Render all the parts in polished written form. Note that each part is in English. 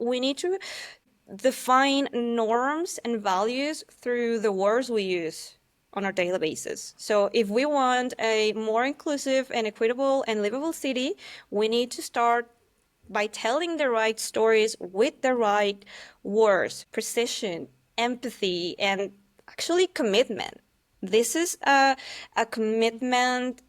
We need to define norms and values through the words we use on our daily basis. So if we want a more inclusive and equitable and livable city, we need to start by telling the right stories with the right words, precision, empathy, and actually commitment. This is a commitment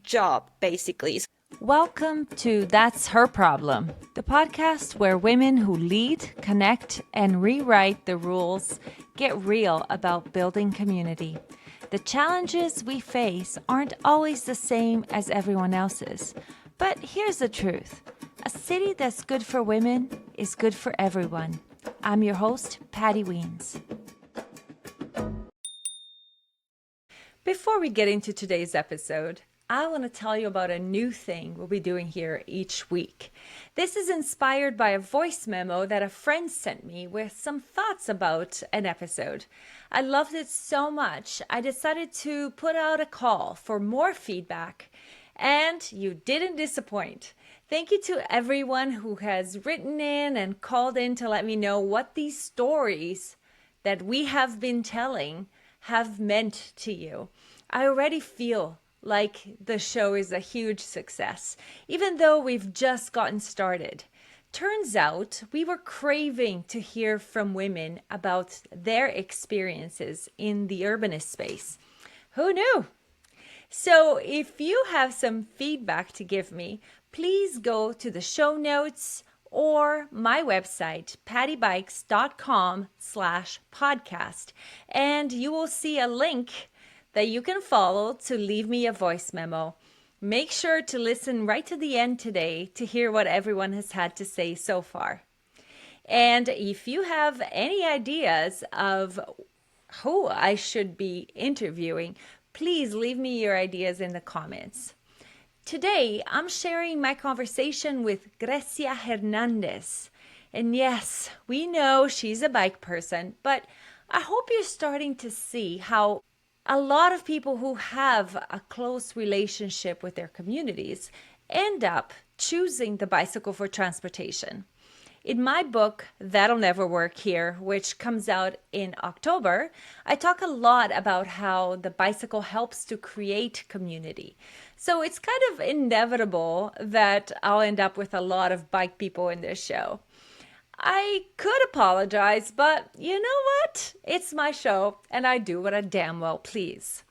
job, basically. Welcome to That's Her Problem, the podcast where women who lead, connect, and rewrite the rules get real about building community. The challenges we face aren't always the same as everyone else's. But here's the truth. A city that's good for women is good for everyone. I'm your host, Patty Weens. Before we get into today's episode, I want to tell you about a new thing we'll be doing here each week. This is inspired by a voice memo that a friend sent me with some thoughts about an episode. I loved it so much, I decided to put out a call for more feedback, and you didn't disappoint. Thank you to everyone who has written in and called in to let me know what these stories that we have been telling have meant to you. I already feel like the show is a huge success, even though we've just gotten started. Turns out we were craving to hear from women about their experiences in the urbanist space. Who knew? So if you have some feedback to give me, please go to the show notes or my website, pattybikes.com/podcast, and you will see a link that you can follow to leave me a voice memo. Make sure to listen right to the end today to hear what everyone has had to say so far. And if you have any ideas of who I should be interviewing, please leave me your ideas in the comments. Today, I'm sharing my conversation with Grecia Hernandez. And yes, we know she's a bike person, but I hope you're starting to see how a lot of people who have a close relationship with their communities end up choosing the bicycle for transportation. In my book, That'll Never Work Here, which comes out in October, I talk a lot about how the bicycle helps to create community. So it's kind of inevitable that I'll end up with a lot of bike people in this show. I could apologize, but you know what? It's my show, and I do what I damn well please.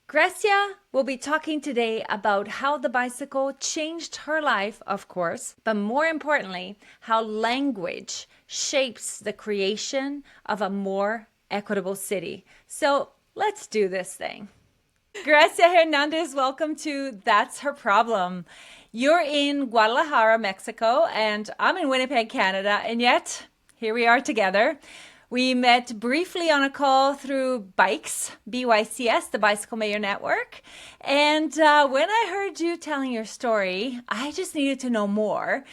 Grecia will be talking today about how the bicycle changed her life, of course, but more importantly, how language shapes the creation of a more equitable city. So let's do this thing. Grecia Hernandez, welcome to That's Her Problem. You're in Guadalajara, Mexico, and I'm in Winnipeg, Canada, and yet here we are together. We met briefly on a call through Bikes, BYCS, the Bicycle Mayor Network. And when I heard you telling your story, I just needed to know more.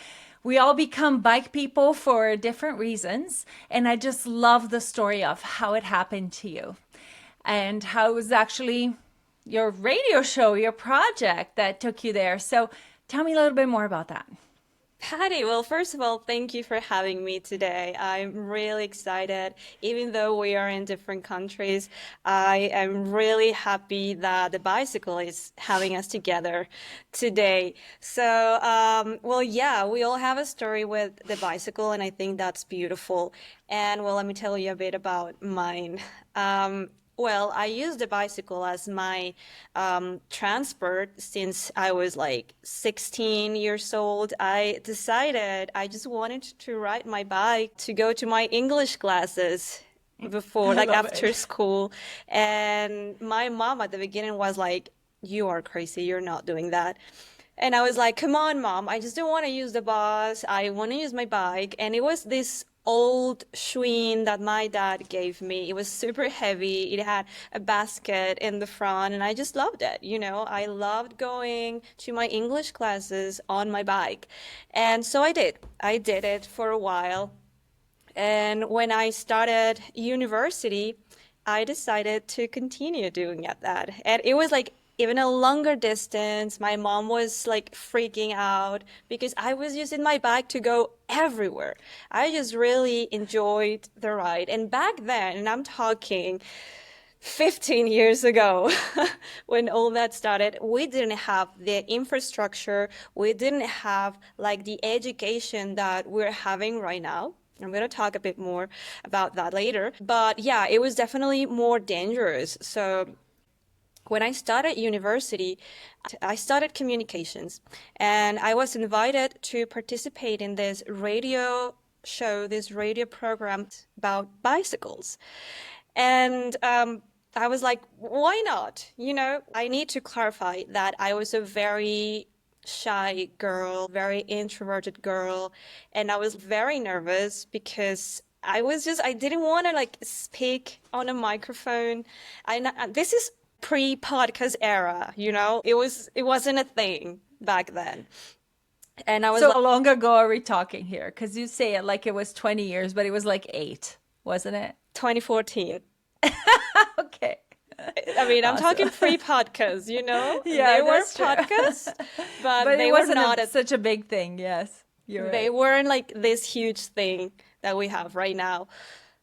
We all become bike people for different reasons, and I just love the story of how it happened to you and how it was actually your radio show, your project that took you there. So tell me a little bit more about that. Patty, well, first of all, thank you for having me today. I'm really excited. Even though we are in different countries, I am really happy that the bicycle is having us together today. So, well, yeah, we all have a story with the bicycle, and I think that's beautiful. And well, let me tell you a bit about mine. Well, I used the bicycle as my transport since I was like 16 years old. I decided I just wanted to ride my bike to go to my English classes before, like after school. And my mom at the beginning was like, "You are crazy. You're not doing that." And I was like, "Come on, mom. I just don't want to use the bus. I want to use my bike." And it was this old Schwinn that my dad gave me. It was super heavy. It had a basket in the front, and I just loved it. You know, I loved going to my English classes on my bike. And so I did. I did it for a while. And when I started university, I decided to continue doing that. And it was like even a longer distance. My mom was like freaking out because I was using my bike to go everywhere. I just really enjoyed the ride. And back then, and I'm talking 15 years ago, when all that started, we didn't have the infrastructure, we didn't have like the education that we're having right now. I'm going to talk a bit more about that later. But yeah, it was definitely more dangerous. So when I started university, I studied communications and I was invited to participate in this radio show, this radio program about bicycles. And I was like, why not? I need to clarify that I was a very shy girl, very introverted girl, and I was very nervous because I didn't want to like speak on a microphone. This is pre-podcast era. It wasn't a thing back then. And I was So like how long ago are we talking here? Because you say it like it was 20 years, but it was like 8, wasn't it? 2014. Okay. I mean, I'm talking Awesome. pre-podcasts. Yeah, There were that's true. podcasts, but But it they were wasn't not such a big thing. Yes, you're they right. weren't like this huge thing that we have right now.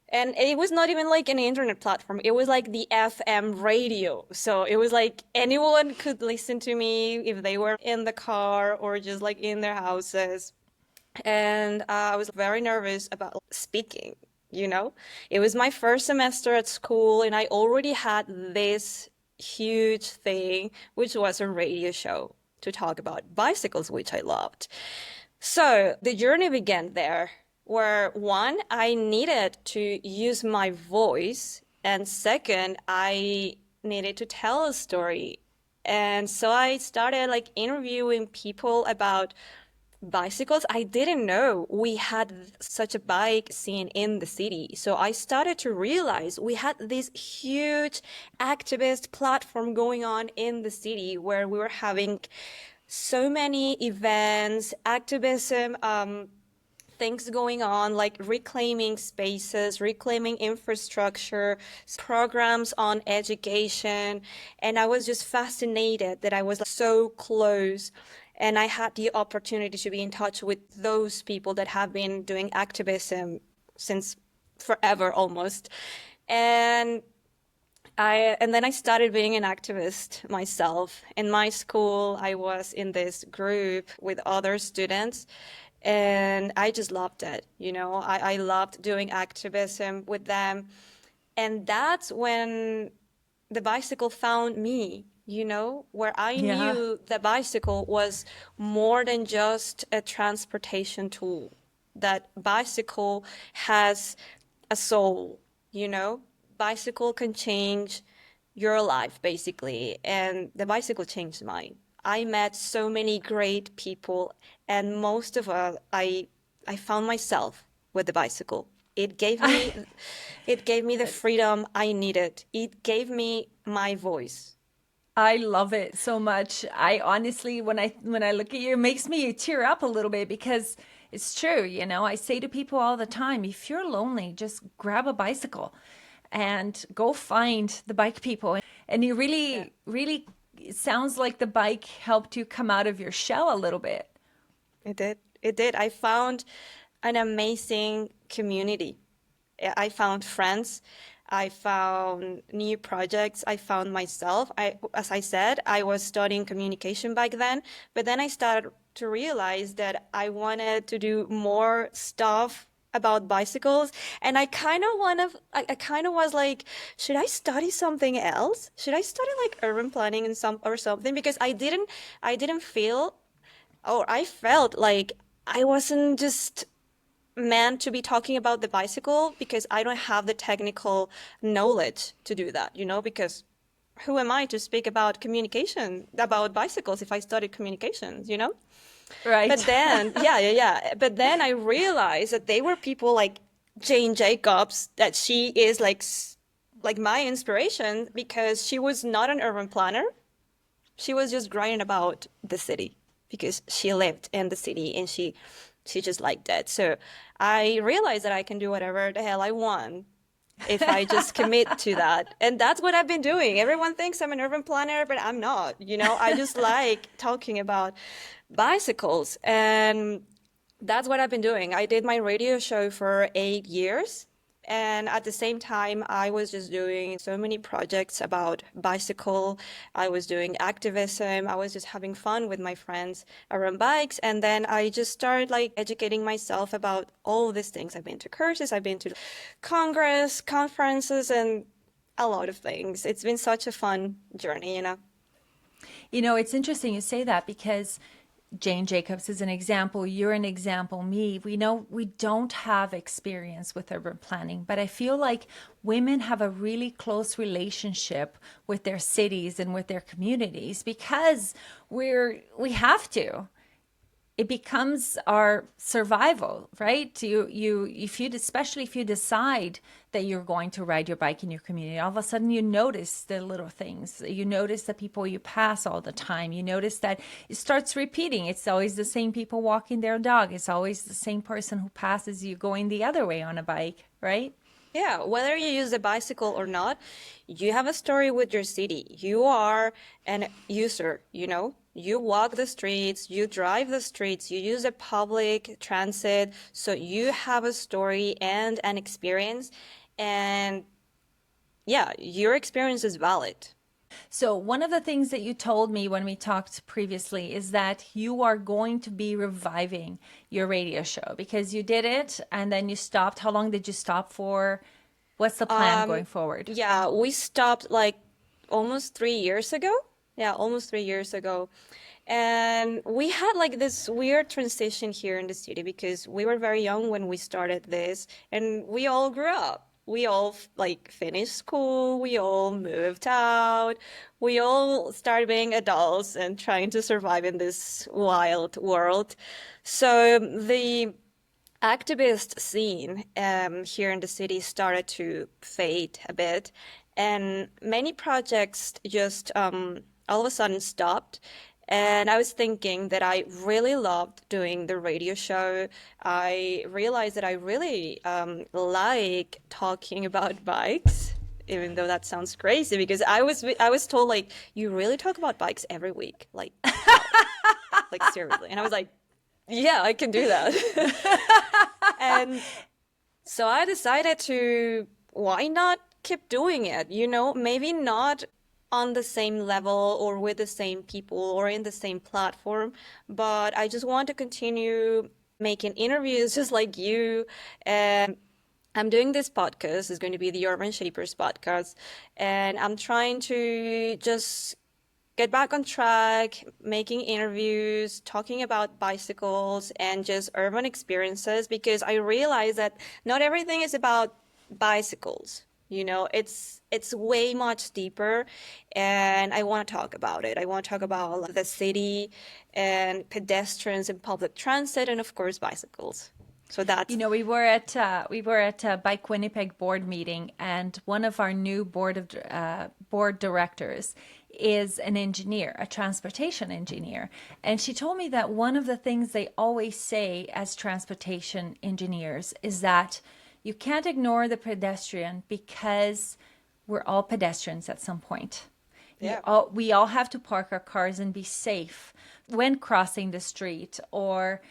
And it was not even like an internet platform. It was like the FM radio. So it was like anyone could listen to me if they were in the car or just like in their houses. And I was very nervous about speaking. It was my first semester at school, and I already had this huge thing, which was a radio show to talk about bicycles, which I loved. So the journey began there, where one, I needed to use my voice, and second, I needed to tell a story. And so I started like interviewing people about bicycles. I didn't know we had such a bike scene in the city. So I started to realize we had this huge activist platform going on in the city where we were having so many events, activism, things going on, like reclaiming spaces, reclaiming infrastructure, programs on education. And I was just fascinated that I was so close. And I had the opportunity to be in touch with those people that have been doing activism since forever almost. And and then I started being an activist myself. In my school, I was in this group with other students, and I just loved it. I loved doing activism with them. And that's when the bicycle found me, where I Yeah. knew the bicycle was more than just a transportation tool. That bicycle has a soul. Bicycle can change your life basically, and the bicycle changed mine. I met so many great people, and most of all, I found myself with the bicycle. It gave me it gave me the freedom I needed. It gave me my voice. I love it so much. I honestly, when I look at you, it makes me tear up a little bit because it's true, I say to people all the time, if you're lonely, just grab a bicycle and go find the bike people. And you Yeah. really, really, it sounds like the bike helped you come out of your shell a little bit. It did. It did. I found an amazing community. I found friends. I found new projects. I found myself. As I said, I was studying communication back then, but then I started to realize that I wanted to do more stuff about bicycles, and I kind of was like, should I study something else? Should I study like urban planning and something? Because I didn't feel, or I felt like I wasn't just meant to be talking about the bicycle because I don't have the technical knowledge to do that, because who am I to speak about communication, about bicycles if I studied communications? But Right. then, yeah, yeah, yeah. But then I realized that they were people like Jane Jacobs, that she is like my inspiration because she was not an urban planner. She was just writing about the city because she lived in the city and she just liked it. So I realized that I can do whatever the hell I want. if I just commit to that. And that's what I've been doing. Everyone thinks I'm an urban planner, but I'm not. I just like talking about bicycles. And that's what I've been doing. I did my radio show for 8 years. And at the same time, I was just doing so many projects about bicycle. I was doing activism. I was just having fun with my friends around bikes. And then I just started like educating myself about all these things. I've been to courses, I've been to Congress, conferences, and a lot of things. It's been such a fun journey. It's interesting you say that because Jane Jacobs is an example. You're an example. Me, we know we don't have experience with urban planning, but I feel like women have a really close relationship with their cities and with their communities because we have to. It becomes our survival, right? Especially if you decide that you're going to ride your bike in your community, all of a sudden you notice the little things. You notice the people you pass all the time. You notice that it starts repeating. It's always the same people walking their dog. It's always the same person who passes you going the other way on a bike, right? Yeah, whether you use a bicycle or not, you have a story with your city. You are an user, You walk the streets, you drive the streets, you use a public transit, so you have a story and an experience. And yeah, your experience is valid. So, one of the things that you told me when we talked previously is that you are going to be reviving your radio show because you did it and then you stopped. How long did you stop for? What's the plan going forward? Yeah, we stopped like almost 3 years ago. Yeah, almost 3 years ago. And we had like this weird transition here in the city because we were very young when we started this and we all grew up. We all like finished school, we all moved out, we all started being adults and trying to survive in this wild world. So the activist scene here in the city started to fade a bit, and many projects just all of a sudden stopped. And I was thinking that I really loved doing the radio show. I realized that I really like talking about bikes, even though that sounds crazy because I was told like you really talk about bikes every week, like how? Like seriously. And I was like, yeah, I can do that. And so I decided to, why not keep doing it? Maybe not on the same level or with the same people or in the same platform, but I just want to continue making interviews just like you. And I'm doing this podcast. It's going to be the Urban Shapers podcast. And I'm trying to just get back on track, making interviews, talking about bicycles and just urban experiences because I realize that not everything is about bicycles. It's way much deeper, and I want to talk about it. I want to talk about the city and pedestrians and public transit, and of course bicycles. So that's We were at a Bike Winnipeg board meeting, and one of our new board directors is an engineer, a transportation engineer, and she told me that one of the things they always say as transportation engineers is that you can't ignore the pedestrian because we're all pedestrians at some point. yeah. We all have to park our cars and be safe when crossing the street or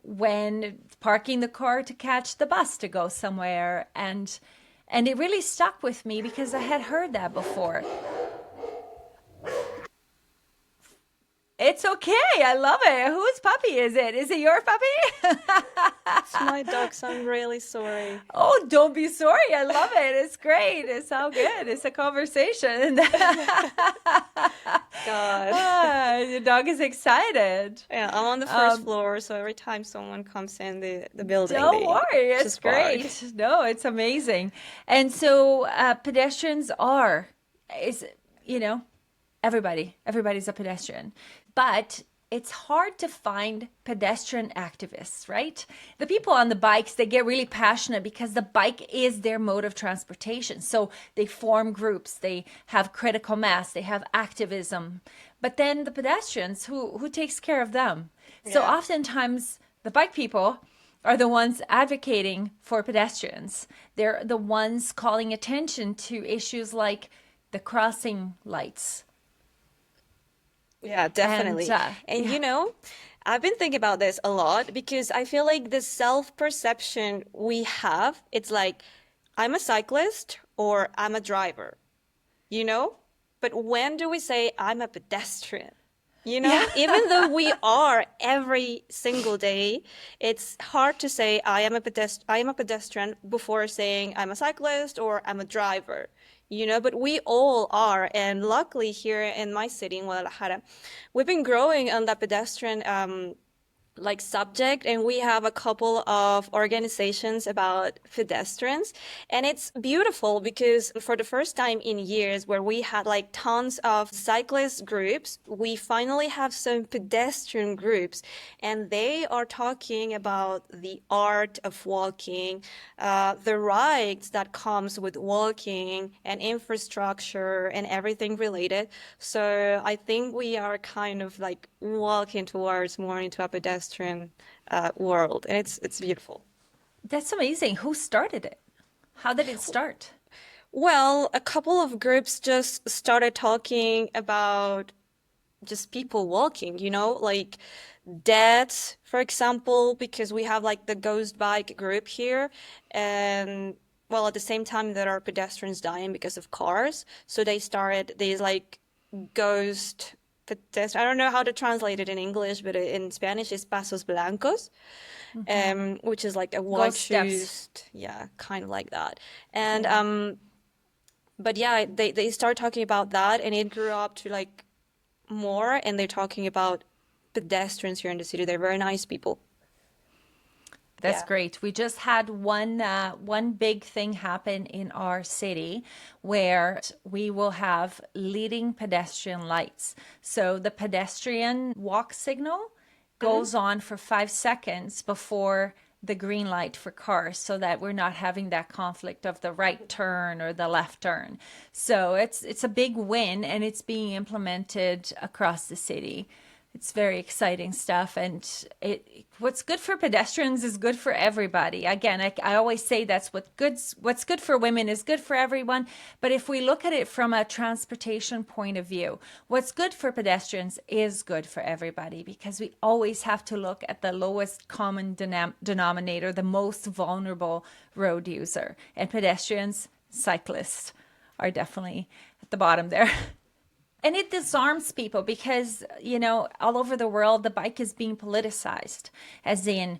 when parking the car to catch the bus to go somewhere. And it really stuck with me because I had heard that before. It's okay. I love it. Whose puppy is it? Is it your puppy? It's my dogs. I'm really sorry. Oh, don't be sorry. I love it. It's great. It's all good. It's a conversation. God. Your dog is excited. Yeah, I'm on the first floor, so every time someone comes in the building, Don't they worry. It's just bark. great. No, it's amazing. And so pedestrians everybody's a pedestrian. But it's hard to find pedestrian activists, right? The people on the bikes, they get really passionate because the bike is their mode of transportation. So they form groups, they have critical mass, they have activism. But then the pedestrians, who takes care of them? So Yeah. oftentimes the bike people are the ones advocating for pedestrians. They're the ones calling attention to issues like the crossing lights. Yeah, And definitely. And yeah, I've been thinking about this a lot because I feel like the self-perception we have, it's like I'm a cyclist or I'm a driver, you know? But when do we say I'm a pedestrian? yeah. Even though we are every single day, it's hard to say I am a pedestrian before saying I'm a cyclist or I'm a driver, but we all are. And luckily here in my city in Guadalajara, we've been growing on that pedestrian like subject, and we have a couple of organizations about pedestrians, and it's beautiful because for the first time in years where we had like tons of cyclist groups, we finally have some pedestrian groups, and they are talking about the art of walking, the rights that comes with walking and infrastructure and everything related. So I think we are kind of like walking towards more into a pedestrian world, and it's beautiful. That's amazing. Who started it? How did it start? Well, a couple of groups just started talking about just people walking, like deaths, for example, because we have like the ghost bike group here, and well, at the same time there are pedestrians dying because of cars, so they started these like ghost pedestrian. I don't know how to translate it in English, but in Spanish it's pasos blancos, which is like a white Ghost steps. shoes, yeah, kind of like that. And Yeah. but yeah, they started talking about that, and it grew up to like more, and they're talking about pedestrians here in the city. They're very nice people. That's Yeah. great. We just had one big thing happen in our city where we will have leading pedestrian lights. So the pedestrian walk signal Hmm. goes on for 5 seconds before the green light for cars so that we're not having that conflict of the right turn or the left turn. So it's a big win and it's being implemented across the city. It's very exciting stuff, and what's good for pedestrians is good for everybody. Again, I always say what's good for women is good for everyone. But if we look at it from a transportation point of view, what's good for pedestrians is good for everybody because we always have to look at the lowest common denominator, the most vulnerable road user, and pedestrians, cyclists are definitely at the bottom there. And it disarms people because, all over the world, the bike is being politicized, as in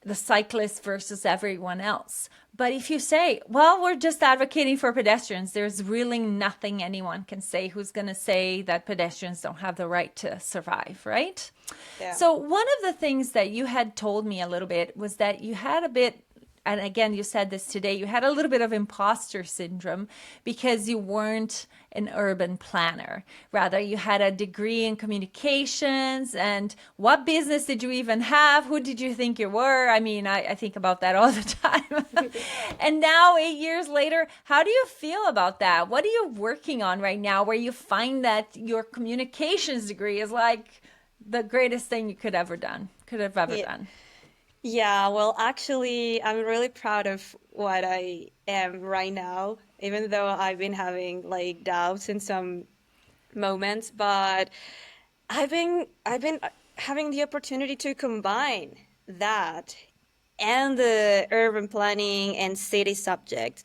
the cyclist versus everyone else. But if you say, well, we're just advocating for pedestrians, there's really nothing anyone can say who's going to say that pedestrians don't have the right to survive, right? Yeah. So, one of the things that you had told me a little bit was that you had a bit, and again, you said this today, you had a little bit of imposter syndrome because you weren't an urban planner. Rather, you had a degree in communications. And what business did you even have? Who did you think you were? I mean, I think about that all the time. And now, 8 years later, how do you feel about that? What are you working on right now where you find that your communications degree is like the greatest thing you could have ever Yeah. done? Yeah, well, actually, I'm really proud of what I am right now, even though I've been having like doubts in some moments, but I've been having the opportunity to combine that and the urban planning and city subject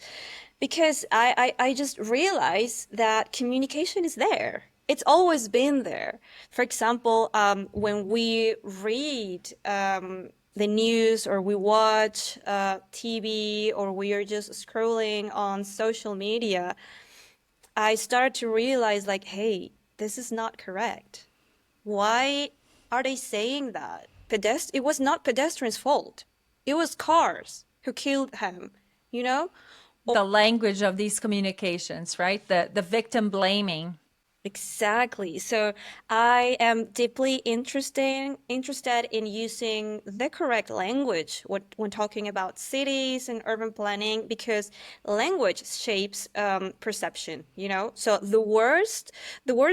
because I just realized that communication is there. It's always been there. For example, when we read the news or we watch TV or we are just scrolling on social media, I started to realize like, hey, this is not correct. Why are they saying that? It was not pedestrians' fault. It was cars who killed him, you know? The language of these communications, right? The victim blaming. Exactly. So I am deeply interested in using the correct language when talking about cities and urban planning because language shapes perception, you know? So the words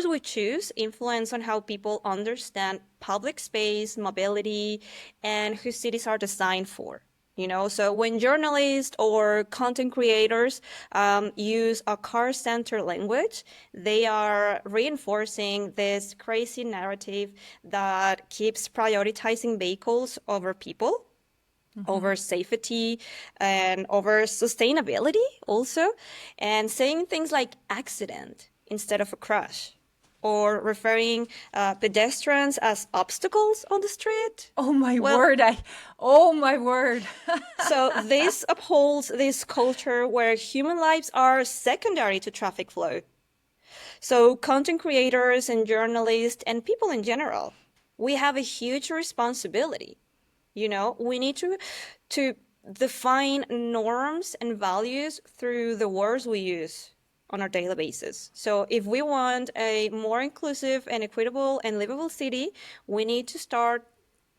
we choose influence on how people understand public space, mobility, and who cities are designed for. You know, so when journalists or content creators use a car-centered language, they are reinforcing this crazy narrative that keeps prioritizing vehicles over people, over safety, and over sustainability also, and saying things like accident instead of a crash, or referring pedestrians as obstacles on the street. Oh my Well, word, oh my word. so this upholds this culture where human lives are secondary to traffic flow. So content creators and journalists and people in general, we have a huge responsibility. You know, we need to define norms and values through the words we use on our daily basis. So if we want a more inclusive and equitable and livable city, we need to start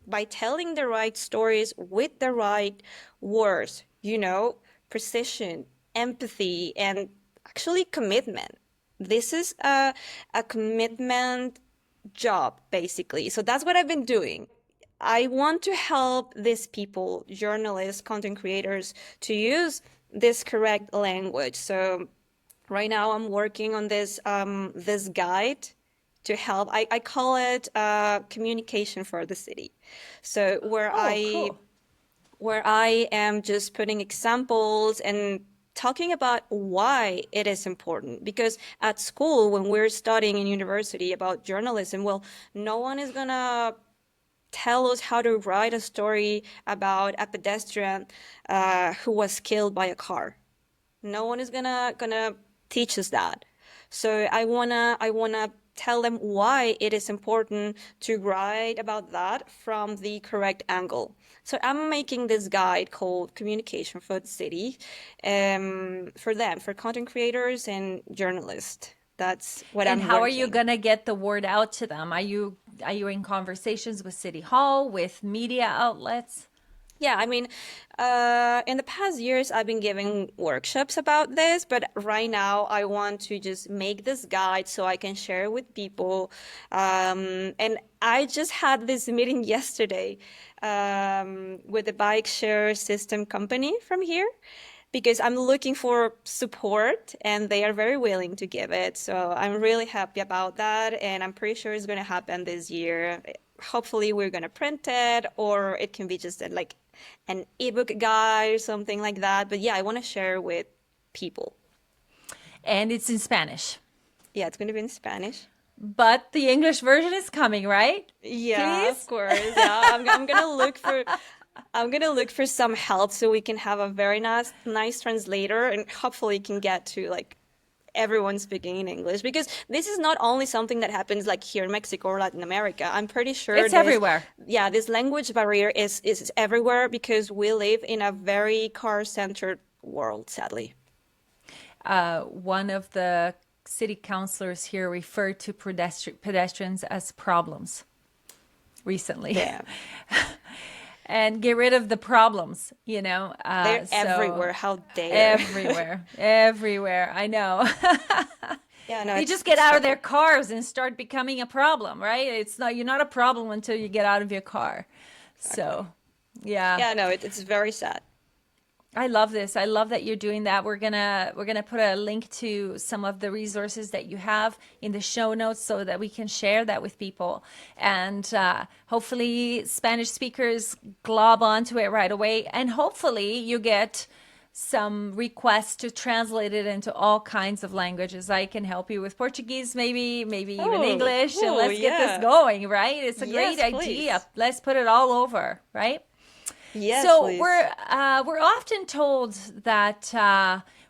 by telling the right stories with the right words, you know, precision, empathy, and actually commitment. This is a commitment job, basically. So that's what I've been doing. I want to help these people, journalists, content creators, to use this correct language. So right now I'm working on this guide to help. I call it communication for the city. So Oh, cool. where I am just putting examples and talking about why it is important. Because at school, when we're studying in university about journalism, well, no one is gonna tell us how to write a story about a pedestrian who was killed by a car. No one is gonna teach us that. So I wanna tell them why it is important to write about that from the correct angle. So I'm making this guide called Communication for the City, for them, for content creators and journalists. That's what And I'm how are you working. gonna get the word out to them? Are you in conversations with City Hall, with media outlets? Yeah, I mean, in the past years, I've been giving workshops about this, but right now I want to just make this guide so I can share it with people. And I just had this meeting yesterday, with the bike share system company from here because I'm looking for support and they are very willing to give it. So I'm really happy about that. And I'm pretty sure it's going to happen this year. Hopefully we're going to print it or it can be just like an ebook guide or something like that. But yeah, I want to share with people. And it's in Spanish. Yeah, it's going to be in Spanish. But the English version is coming, right? Yeah, of Please? course. Yeah, I'm gonna look for some help so we can have a very nice translator and hopefully can get to like everyone speaking in English because this is not only something that happens like here in Mexico or Latin America. I'm pretty sure It's everywhere. this language barrier is everywhere because we live in a very car-centered world, sadly. One of the city councilors here referred to pedestrians as problems recently. Damn. And get rid of the problems, you know. They're So everywhere. How dare. everywhere, everywhere. I know. Yeah, no, They just get it's out of terrible. their cars and start becoming a problem, right? It's not you're not a problem until you get out of your car. So, Exactly. yeah. Yeah, no, it's very sad. I love this. I love that you're doing that. We're gonna put a link to some of the resources that you have in the show notes so that we can share that with people, and hopefully Spanish speakers glob onto it right away, and hopefully you get some requests to translate it into all kinds of languages. I can help you with Portuguese, maybe even Oh, English, and cool. let's get this Yeah. going, right? It's a great Yes, idea. please. Let's put it all over, right? Yes, So please. we're often told that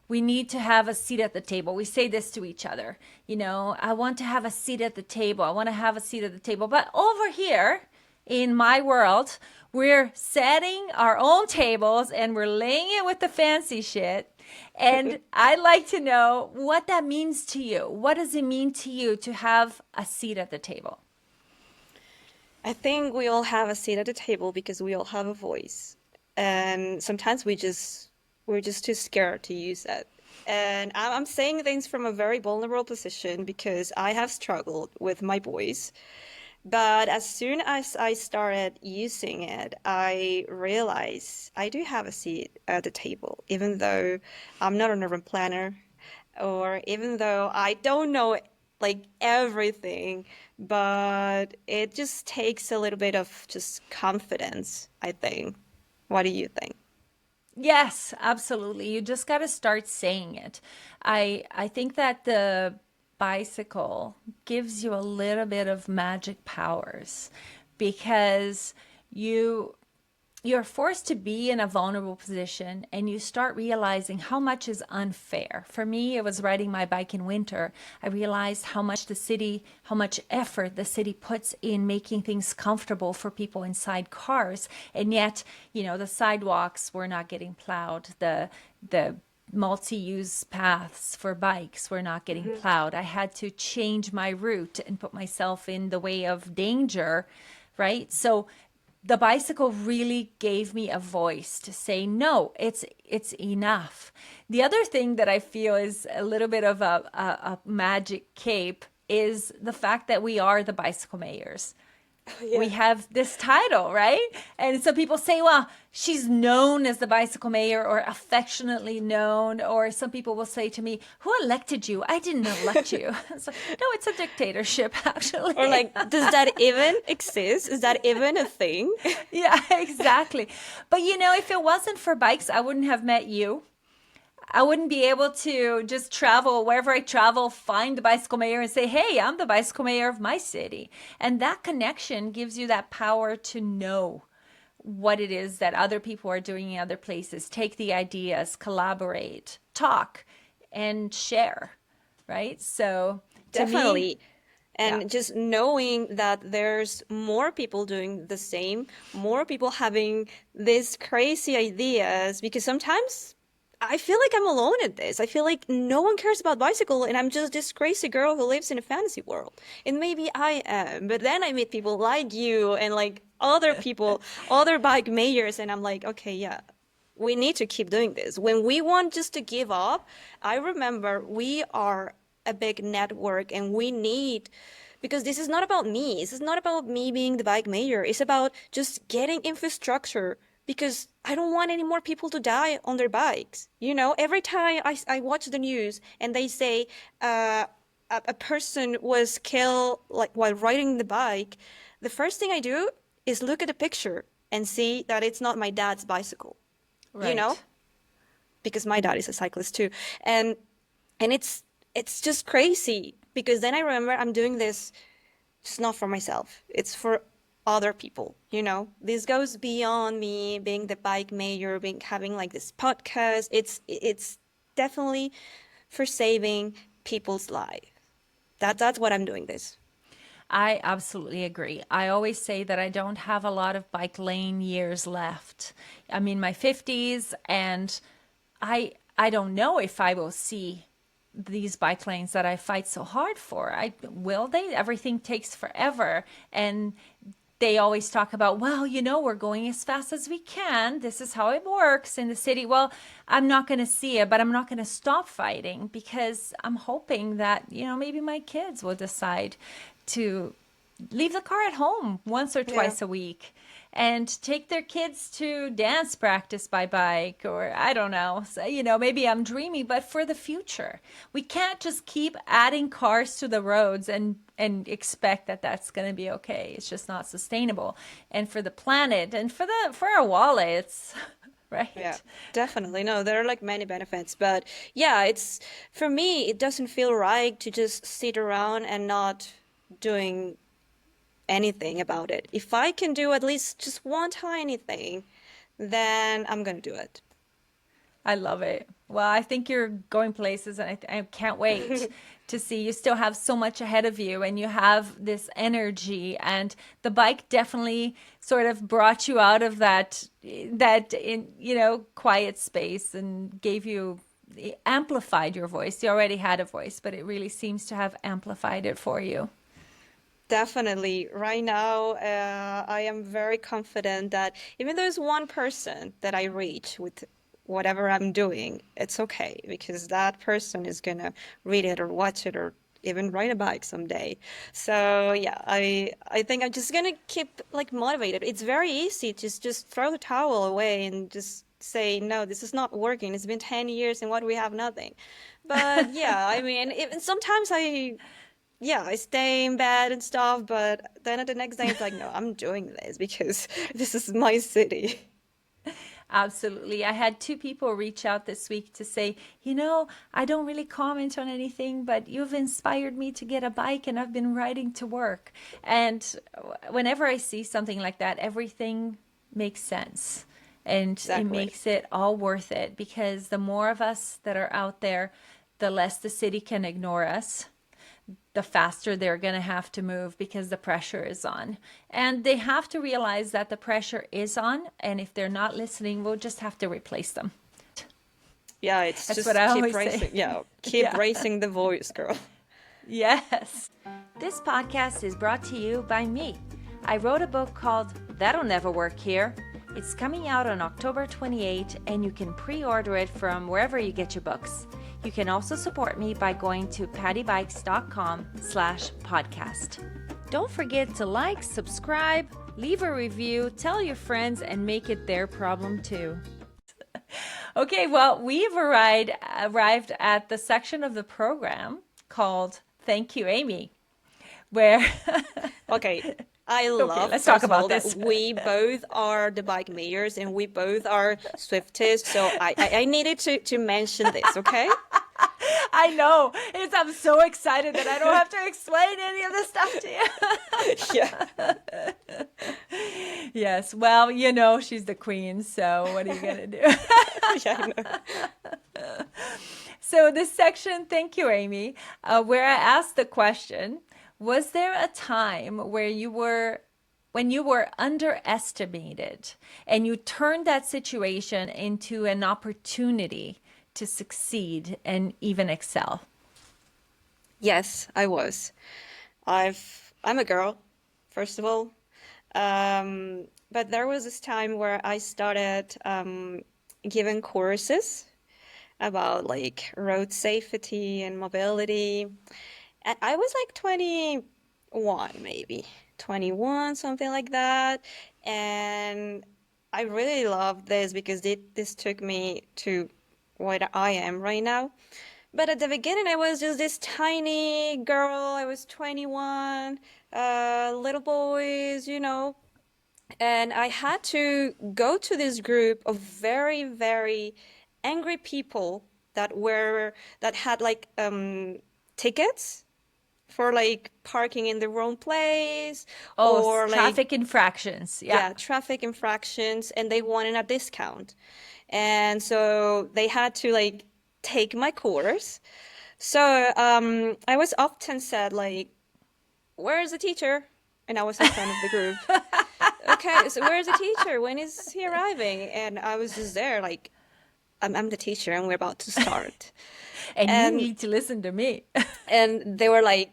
we need to have a seat at the table. We say this to each other. You know, I want to have a seat at the table. I want to have a seat at the table. But over here in my world, We're setting our own tables and we're laying it with the fancy shit. And I'd like to know what that means to you. What does it mean to you to have a seat at the table? I think we all have a seat at the table because we all have a voice. And sometimes we're just too scared to use it. And I'm saying things from a very vulnerable position because I have struggled with my voice. But as soon as I started using it, I realized I do have a seat at the table, even though I'm not an urban planner, or even though I don't know like everything, but it just takes a little bit of just confidence, I think. What do you think? Yes, absolutely. You just got to start saying it. I think that the bicycle gives you a little bit of magic powers because you you're forced to be in a vulnerable position and you start realizing how much is unfair. For me, it was riding my bike in winter. I realized how much how much effort the city puts in making things comfortable for people inside cars. And yet, the sidewalks were not getting plowed. The multi-use paths for bikes were not getting Mhm. plowed. I had to change my route and put myself in the way of danger, right? So the bicycle really gave me a voice to say no, it's enough. The other thing that I feel is a little bit of a magic cape is the fact that we are the bicycle mayors. We Yeah. have this title, right? And so people say, well, she's known as the bicycle mayor or affectionately known. Or some people will say to me, who elected you? I didn't elect you. It's like, no, it's a dictatorship, Or actually. like, does that even exist? Is that even a thing? Yeah, exactly. But if it wasn't for bikes, I wouldn't have met you. I wouldn't be able to just travel wherever I travel, find the bicycle mayor and say, hey, I'm the bicycle mayor of my city. And that connection gives you that power to know what it is that other people are doing in other places. Take the ideas, collaborate, talk, and share, right? So to me, Definitely. yeah. And just knowing that there's more people doing the same, more people having these crazy ideas, because sometimes I feel like I'm alone in this. I feel like no one cares about bicycle, and I'm just this crazy girl who lives in a fantasy world. And maybe I am, but then I meet people like you and like other people, other bike mayors, and I'm like, okay, yeah, we need to keep doing this. When we want just to give up, I remember we are a big network and we need, because this is not about me. This is not about me being the bike mayor. It's about just getting infrastructure because I don't want any more people to die on their bikes. Every time I watch the news and they say uh, a person was killed like while riding the bike, the first thing I do is look at the picture and see that it's not my dad's bicycle you know, Right. because my dad is a cyclist too. And it's just crazy because then I remember I'm doing this just not for myself. It's for other people. This goes beyond me being the bike mayor, being having like this podcast. It's definitely for saving people's life. That's what I'm doing this. I absolutely agree. I always say that I don't have a lot of bike lane years left. I'm in my 50s and I don't know if I will see these bike lanes that I fight so hard for. I will they? Everything takes forever and they always talk about, well, we're going as fast as we can. This is how it works in the city. Well, I'm not going to see it, but I'm not going to stop fighting because I'm hoping that, maybe my kids will decide to leave the car at home once or Yeah. twice a week and take their kids to dance practice by bike or I don't know. So, maybe I'm dreamy, but for the future, we can't just keep adding cars to the roads and expect that that's going to be okay. It's just not sustainable. And for the planet and for our wallets, Yeah, right? definitely. No, there are like many benefits, but yeah, for me, it doesn't feel right to just sit around and not doing anything about it. If I can do at least just one tiny thing, then I'm gonna do it. I love it. Well, I think you're going places, and I can't wait to see. You still have so much ahead of you, and you have this energy, and the bike definitely sort of brought you out of that in quiet space and gave you amplified your voice. You already had a voice, but it really seems to have amplified it for you. Definitely. Right now, I am very confident that even though there's one person that I reach with whatever I'm doing, it's okay because that person is gonna read it or watch it or even ride a bike someday. So yeah, I think I'm just gonna keep like motivated. It's very easy to just throw the towel away and just say, no, this is not working. It's been 10 years and what we have nothing. But yeah, I mean, even sometimes I stay in bed and stuff, but then at the next day it's like, no, I'm doing this because this is my city. Absolutely. I had two people reach out this week to say, I don't really comment on anything, but you've inspired me to get a bike and I've been riding to work. And whenever I see something like that, everything makes sense. And it Exactly. makes it all worth it because the more of us that are out there, the less the city can ignore us, the faster they're going to have to move because the pressure is on. And they have to realize that the pressure is on. And if they're not listening, we'll just have to replace them. Yeah, it's That's what just I keep always say. raising, yeah, keep Yeah. raising the voice, girl. Yes. This podcast is brought to you by me. I wrote a book called That'll Never Work Here. It's coming out on October 28, and you can pre-order it from wherever you get your books. You can also support me by going to pattybikes.com/podcast. Don't forget to like, subscribe, leave a review, tell your friends, and make it their problem too. Okay, well, we've arrived at the section of the program called Thank You, Amy, where Okay, I okay, love, let's talk first of about all, that this. we both are the bike mayors and we both are Swifties. So I needed to mention this, okay? I know. I'm so excited that I don't have to explain any of this stuff to Yeah. you. Yes, well, she's the queen, so what are you going to do? Yeah, I know. So this section, thank you, Amy, where I asked the question, was there a time where when you were underestimated and you turned that situation into an opportunity to succeed and even excel? Yes, I was. I'm a girl, first of all. But there was this time where I started giving courses about like road safety and mobility. And I was like 21, maybe 21, something like that. And I really loved this because this took me to what I am right now. But at the beginning, I was just this tiny girl. I was 21, little boys, and I had to go to this group of very, very angry people that had like tickets for like parking in the wrong place Oh, or like traffic infractions. Yeah. yeah, traffic infractions, and they wanted a discount. And so they had to like take my course. So I was often said like, "Where's the teacher?" And I was in front of the group. Okay, so where's the teacher? When is he arriving? And I was just there like, I'm the teacher and we're about to start. And you And need to listen to me. and they were like,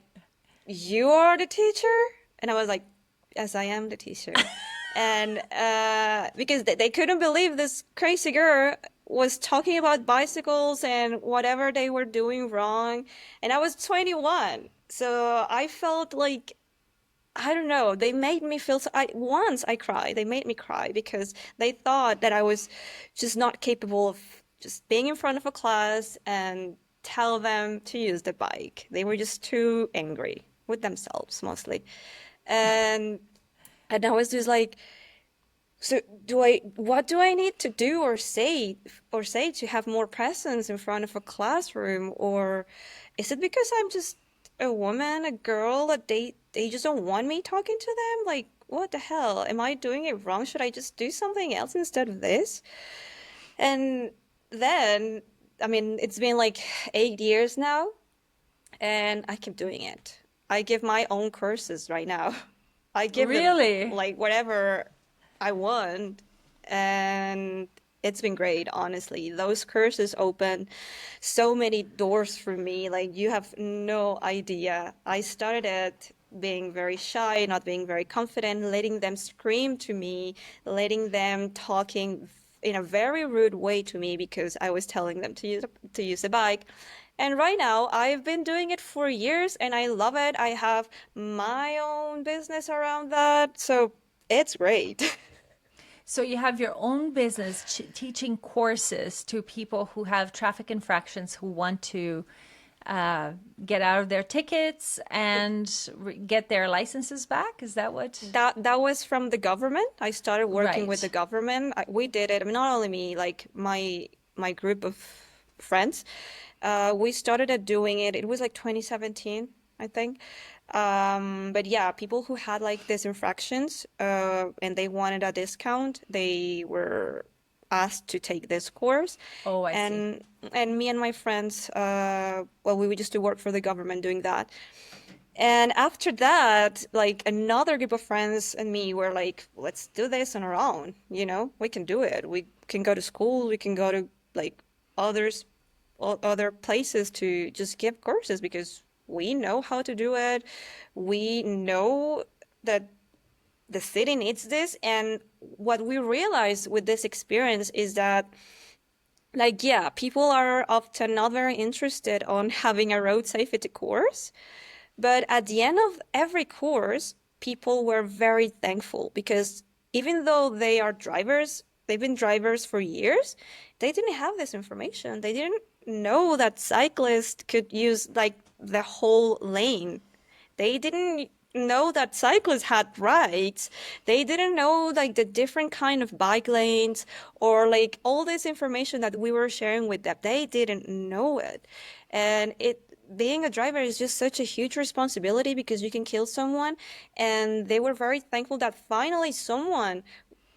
"You are the teacher?" And I was like, "Yes, I am the teacher." And because they couldn't believe this crazy girl was talking about bicycles and whatever they were doing wrong. And I was 21. So I felt like, I don't know, they made me feel so, once I cried. They made me cry because they thought that I was just not capable of just being in front of a class and tell them to use the bike. They were just too angry with themselves mostly. And and I was just like, so what do I need to do or say to have more presence in front of a classroom? Or is it because I'm just a woman, a girl, that they just don't want me talking to them? Like, what the hell? Am I doing it wrong? Should I just do something else instead of this? And then, I mean, it's been like 8 years now, and I keep doing it. I give my own courses right now. I give them Really? like whatever I want, and it's been great, honestly. Those courses open so many doors for me. Like you have no idea. I started at being very shy, not being very confident, letting them scream to me, letting them talking in a very rude way to me because I was telling them to use a bike. And right now, I've been doing it for years and I love it. I have my own business around that, so it's great. So you have your own business teaching courses to people who have traffic infractions who want to uh, get out of their tickets and get their licenses back. Is that what? That was from the government. I started working with the Right. government. We did it. I mean, not only me, like my group of friends. We started at doing it. It was like 2017, I think. But yeah, people who had like these infractions, and they wanted a discount, they were asked to take this course. Oh, I see. And me and my friends, well, we used to work for the government doing that. And after that, like another group of friends and me were like, let's do this on our own, you know? We can do it. We can go to school, we can go to like others other places to just give courses because we know how to do it. We know that the city needs this. And what we realize with this experience is that like, yeah, people are often not very interested on having a road safety course. But at the end of every course, people were very thankful because even though they are drivers, they've been drivers for years, they didn't have this information. They didn't know that cyclists could use like the whole lane. They didn't know that cyclists had rights. They didn't know like the different kind of bike lanes or like all this information that we were sharing with them. They didn't know it. And it being a driver is just such a huge responsibility because you can kill someone. And they were very thankful that finally someone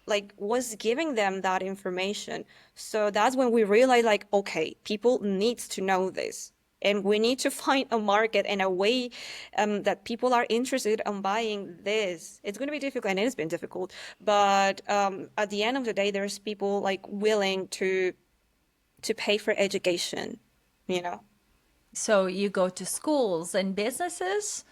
like was giving them that information. So that's when we realized like, okay, people needs to know this. And we need to find a market and a way that people are interested in buying this. It's going to be difficult, and it's been difficult. But at the end of the day, there's people like willing to pay for education, you know? So you go to schools and businesses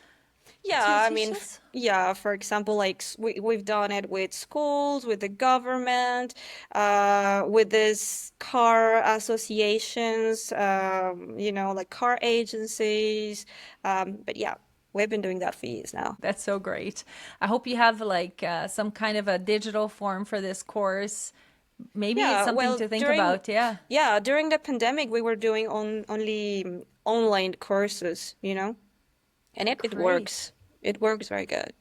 Yeah, to I teach mean, this? yeah, for example, like we've done it with schools, with the government, with this car associations, you know, like car agencies. But yeah, we've been doing that for years now. That's so great. I hope you have like some kind of a digital form for this course. Maybe it's Yeah, something well, to think about. Yeah. during the pandemic, we were doing only online courses, you know, and it Great. works. It works very good.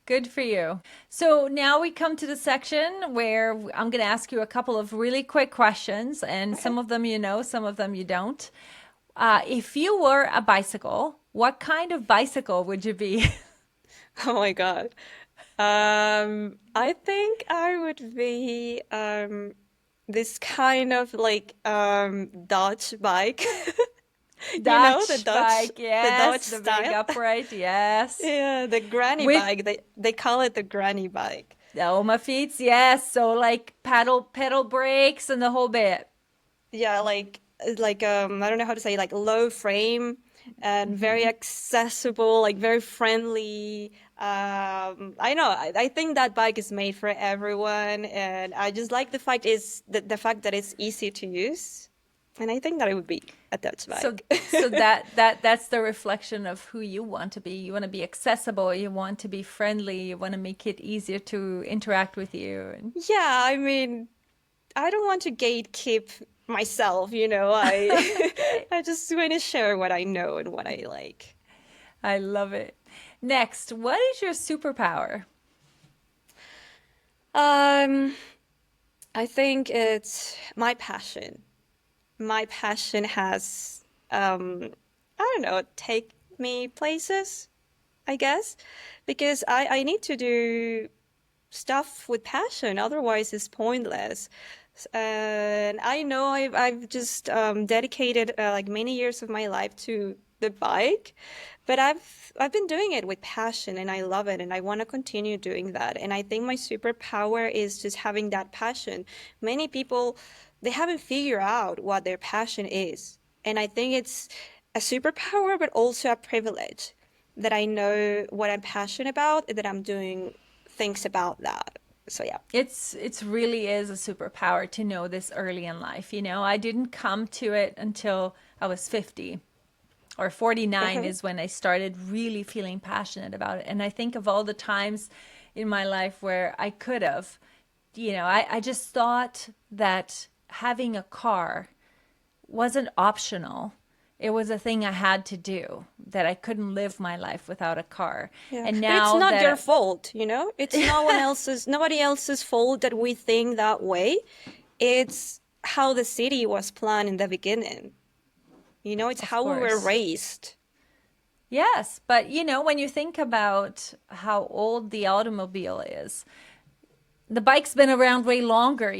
Good for you. So now we come to the section where I'm going to ask you a couple of really quick questions, and Okay. some of them you know, some of them you don't. If you were a bicycle, what kind of bicycle would you be? Oh my God. I think I would be this kind of like Dutch bike. You know, Dutch bike, the yes. Dutch The big style. upright, yes. Yeah, the granny With bike. They call it the granny bike. the Oma feet, yes. So like pedal brakes and the whole bit. Yeah, like I don't know how to say like low frame and very accessible, like very friendly. I know I think that bike is made for everyone, and I just like the fact that it's easy to use, and I think that it would be a Dutch So bike. so that's the reflection of who you want to be. You want to be accessible, you want to be friendly, you want to make it easier to interact with you. And Yeah, I mean, I don't want to gatekeep myself, you know. okay. I just want to share what I know and what I like. I love it. Next, what is your superpower? Um, I think it's my passion. My passion has, I don't know, take me places, I guess, because I need to do stuff with passion, otherwise it's pointless. And I know I've just dedicated like many years of my life to the bike, but I've been doing it with passion and I love it and I want to continue doing that. And I think my superpower is just having that passion. Many people they haven't figured out what their passion is. And I think it's a superpower, but also a privilege that I know what I'm passionate about and that I'm doing things about that. So yeah. It's really is a superpower to know this early in life. You know, I didn't come to it until I was 50 or 49 Uh-huh. is when I started really feeling passionate about it. And I think of all the times in my life where I could have, I just thought that having a car wasn't optional. It was a thing I had to do, that I couldn't live my life without a car. Yeah, And but it's now not their that, fault, you know? It's nobody else's fault that we think that way. It's how the city was planned in the beginning. You know, it's of how we were course, raised. yes, but when you think about how old the automobile is, the bike's been around way longer,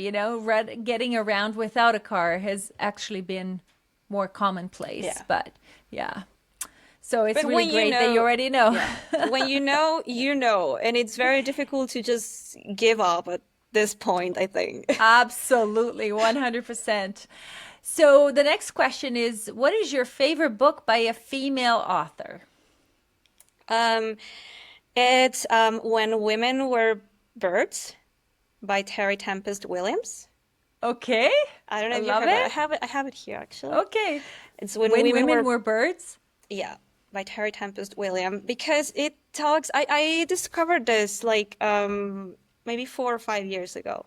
getting around without a car has actually been more commonplace. Yeah. But yeah, so it's But really when you great that you know, already know. yeah, when you know, and it's very difficult to just give up at this point, I think. Absolutely, 100%. So the next question is, what is your favorite book by a female author? Um, it's When Women Were Birds by Terry Tempest Williams. Okay, I don't know I if you love heard that. it. I have it here actually. Okay. It's When When Women Women Were Were Birds? Yeah, by Terry Tempest Williams because it talks I discovered this like maybe 4 or 5 years ago.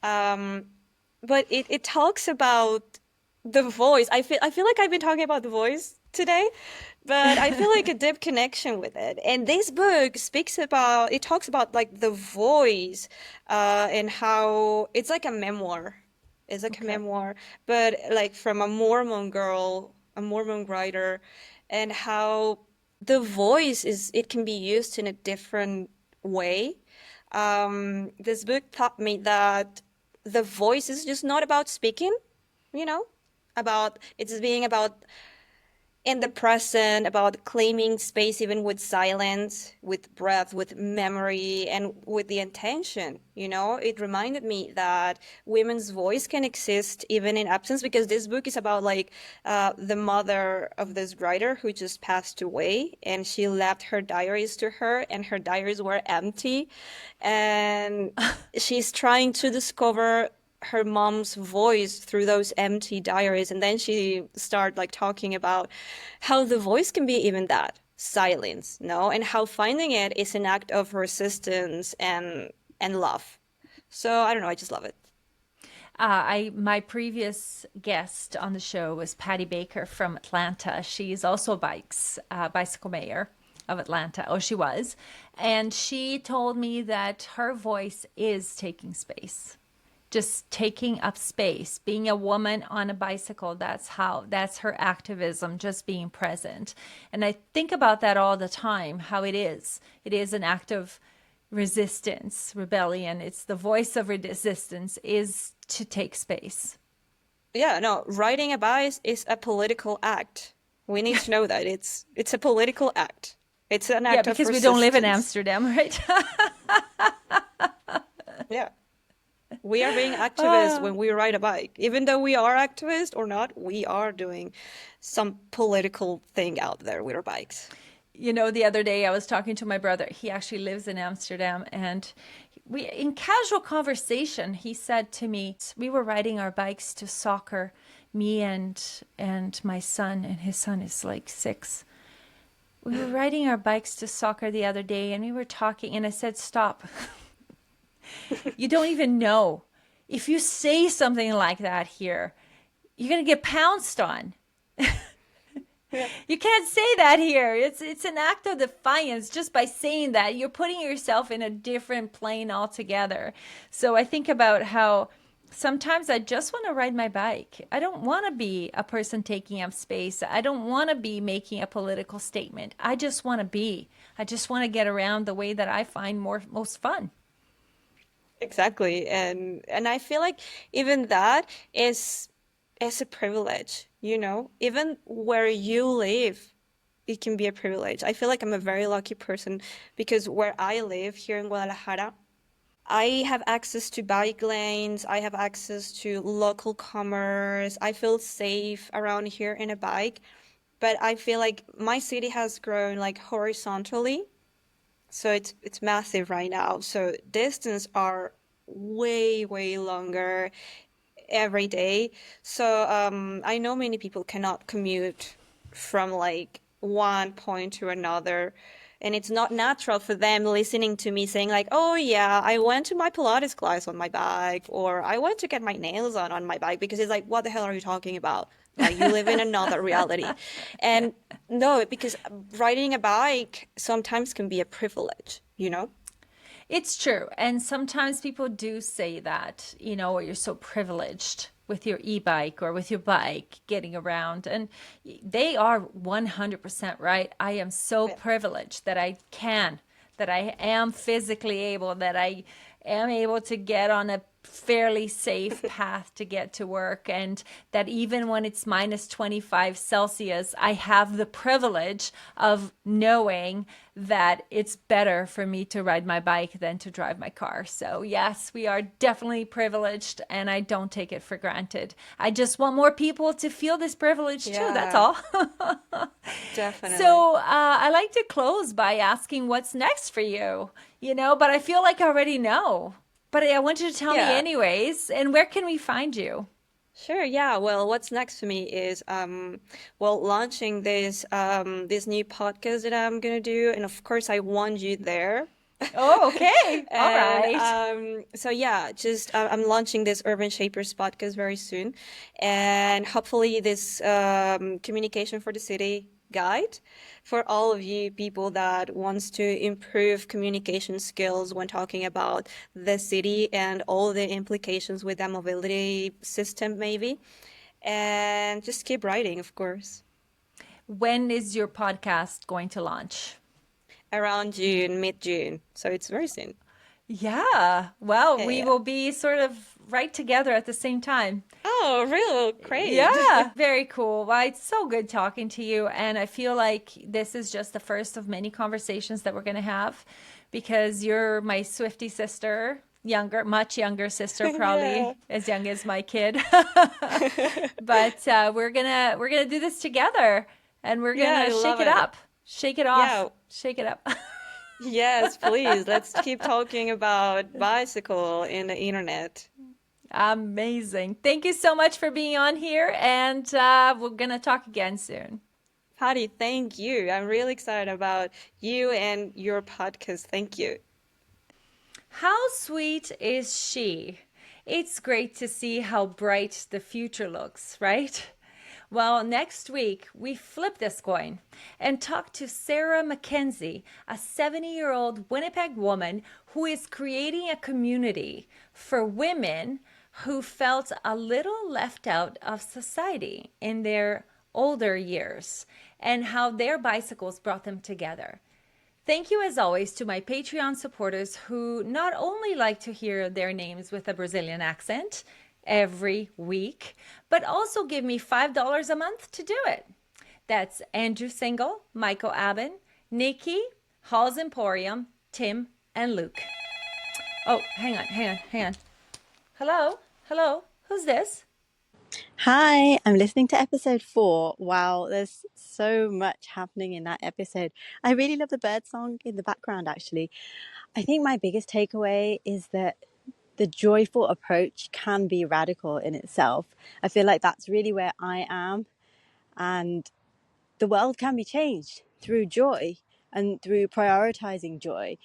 Um but it talks about the voice. I feel like I've been talking about the voice today, but I feel like a deep connection with it. And this book it talks about like the voice and how it's like a memoir. It's like a Okay. memoir, but like from a Mormon girl, a Mormon writer, and how the voice it can be used in a different way. This book taught me that the voice is just not about speaking, you know, about it's being about in the present, about claiming space even with silence, with breath, with memory, and with the intention. You know, it reminded me that women's voice can exist even in absence because this book is about like the mother of this writer who just passed away, and she left her diaries to her, and her diaries were empty, and she's trying to discover her mom's voice through those empty diaries, and then she started like talking about how the voice can be even that silence, no, and how finding it is an act of resistance and love. So I don't know, I just love it. My previous guest on the show was Patty Baker from Atlanta. She's also bicycle mayor of Atlanta. Oh, she was. And she told me that her voice is taking space, just taking up space, being a woman on a bicycle. That's her activism, just being present. And I think about that all the time, how it is an act of resistance, rebellion. It's the voice of resistance is to take space. Yeah, no, riding a bike is a political act. We need to know that it's a political act. It's an Yeah, act of because we don't live in resistance. Amsterdam, right? Yeah. We are being activists Ah. when we ride a bike. Even though we are activists or not, we are doing some political thing out there with our bikes. The other day I was talking to my brother. He actually lives in Amsterdam, and in casual conversation, he said to me, we were riding our bikes to soccer, me and my son, and his son is like 6. We were riding our bikes to soccer the other day, and we were talking, and I said, stop. You don't even know. If you say something like that here, you're going to get pounced on. Yeah. You can't say that here. It's an act of defiance just by saying that. You're putting yourself in a different plane altogether. So I think about how sometimes I just want to ride my bike. I don't want to be a person taking up space. I don't want to be making a political statement. I just want to be. I just want to get around the way that I find most fun. Exactly. And I feel like even that is a privilege, you know? Even where you live, it can be a privilege. I feel like I'm a very lucky person because where I live here in Guadalajara, I have access to bike lanes, I have access to local commerce. I feel safe around here in a bike, but I feel like my city has grown like horizontally. So it's massive right now. So distance are way, way longer every day. So I know many people cannot commute from like one point to another. And it's not natural for them listening to me saying like, oh yeah, I went to my Pilates class on my bike, or I went to get my nails on my bike, because it's like, what the hell are you talking about? Like you live in another reality. Yeah. And no, because riding a bike sometimes can be a privilege, you know? It's true. And sometimes people do say that, or you're so privileged with your e-bike or with your bike getting around. And they are 100% right. I am so Yeah. privileged that that I am physically able, that I am able to get on a fairly safe path to get to work, and that even when it's minus 25 Celsius, I have the privilege of knowing that it's better for me to ride my bike than to drive my car. So yes, we are definitely privileged, and I don't take it for granted. I just want more people to feel this privilege too, that's Yeah, all. definitely. So I like to close by asking what's next for you, but I feel like I already know. But I want you to tell me Yeah. anyways. And where can we find you? Sure, yeah. Well, what's next for me is well, launching this new podcast that I'm gonna do, and of course I want you there. Oh, okay. All And right. so yeah, just I'm launching this Urban Shapers podcast very soon, and hopefully this communication for the city guide for all of you people that wants to improve communication skills when talking about the city and all the implications with the mobility system maybe, and just keep writing, of course. When is your podcast going to launch? Around June, mid-June, so it's very soon. Yeah. Well, Yeah, we yeah. will be sort of right together at the same time. Oh, real great. Yeah, very cool. Well, it's so good talking to you. And I feel like this is just the first of many conversations that we're going to have, because you're my Swifty sister, younger, much younger sister, Yeah. probably as young as my kid. But we're gonna do this together, and we're Yeah, gonna I shake love it it. up, shake it off, Yeah, shake it up. yes, please. Let's keep talking about bicycle in the internet. Amazing. Thank you so much for being on here, and we're gonna talk again soon. Patty, thank you. I'm really excited about you and your podcast. Thank you. How sweet is she? It's great to see how bright the future looks, right? Well, next week we flip this coin and talk to Sarah Mackenzie, a 70-year-old Winnipeg woman who is creating a community for women who felt a little left out of society in their older years, and how their bicycles brought them together. Thank you, as always, to my Patreon supporters who not only like to hear their names with a Brazilian accent every week, but also give me $5 a month to do it. That's Andrew Single, Michael Aben, Nikki, Halls Emporium, Tim, and Luke. Oh, hang on. Hello, who's this? Hi, I'm listening to episode 4. Wow, there's so much happening in that episode. I really love the bird song in the background, actually. I think my biggest takeaway is that the joyful approach can be radical in itself. I feel like that's really where I am, and the world can be changed through joy and through prioritizing joy.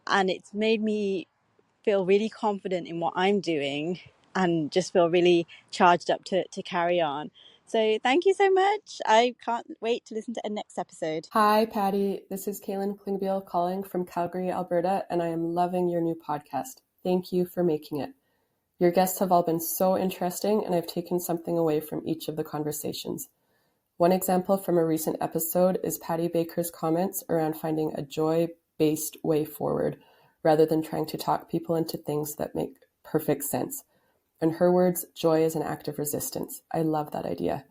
And it's made me feel really confident in what I'm doing and just feel really charged up to carry on. So thank you so much. I can't wait to listen to the next episode. Hi, Patty. This is Kaylin Klingbeil calling from Calgary, Alberta, and I am loving your new podcast. Thank you for making it. Your guests have all been so interesting, and I've taken something away from each of the conversations. One example from a recent episode is Patty Baker's comments around finding a joy-based way forward, rather than trying to talk people into things that make perfect sense. In her words, joy is an act of resistance. I love that idea.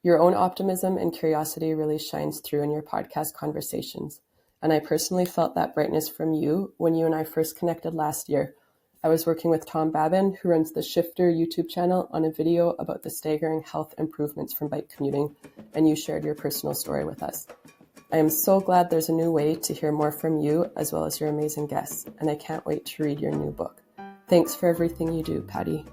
Your own optimism and curiosity really shines through in your podcast conversations. And I personally felt that brightness from you when you and I first connected last year. I was working with Tom Babin, who runs the Shifter YouTube channel, on a video about the staggering health improvements from bike commuting, and you shared your personal story with us. I am so glad there's a new way to hear more from you, as well as your amazing guests, and I can't wait to read your new book. Thanks for everything you do, Patty.